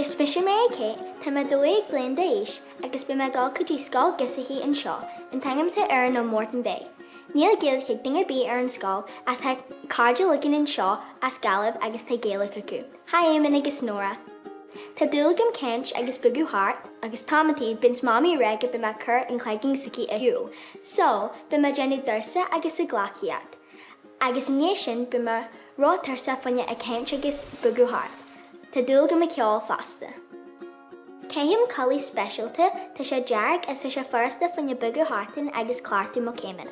Is Mission Mary Kate, tá me dóigh bliain d'aois agus bí me gáil go dtí scáil gisaí an seo an tangamta ar nó Moreton Bay. Níl géalaigh dinge bí ar an scáil a tá cáirdí ligean an seo as galamh agus tá géalaigh acu. Hi Éimeann agus Nóra. Tá dúlagam céint agus bugu hart agus támatíad bins mámi reg be me cur an chleiging suci a hiú. So, be me genú dursa agus a ghlaciad. Agus níos sin be me rá tursa fanne a céint agus bugu hart. Tá dúlagam a ceol fasta. Céim cully specialta tá sé dearg as sé firsta fanne bugu hartin agus clartú mo céimena.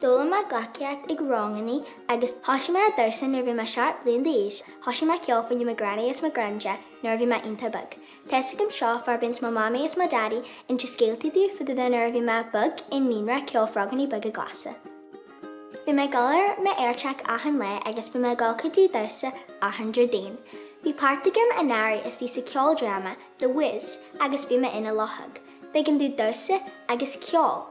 Dóla me glaciacht ag ranganí agus thoisi me a dursa nar bhí me seart bliain d'aois, thoisi me ceol fanne me granny is me granja nar bhí me inta bug. Teistigam seo far bins mo mami is mo daddy into scéaltaidú fada den nar bhí me bug in mínra ceol fraganí bug a glasa. Bhí me galar me aircheck ahan le agus bhí me galcadí dursa ahan Jardine. Bhí páirtagam a náir is tí sa ceol drama The Wiz agus bhí me ina lothag. Began dú dursa agus ceol.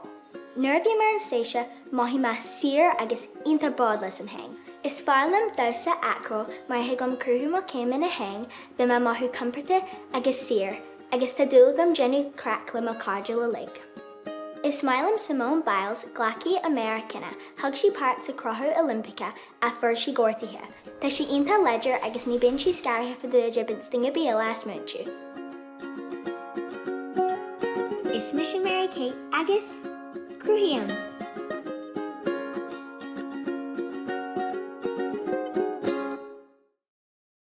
Nuair bhí mar an stéise maithí me sir agus inta bádlas an haing. Is fearlam dursa acro mar higam cruthú mo céim in a haing bhí me maithú comforta agus sir agus tá dúlagam genú crackla mo cáideal a lig. Is Smilam Simone Biles glaci Americana thug sí páirt sa crotthú Olympica a fuair sí gortaithe. Tá sí inta ledger agus ní bíonn sí scairthe faide bin stinga bí las mútu. Is Mission Mary Kate agus Cruhiam.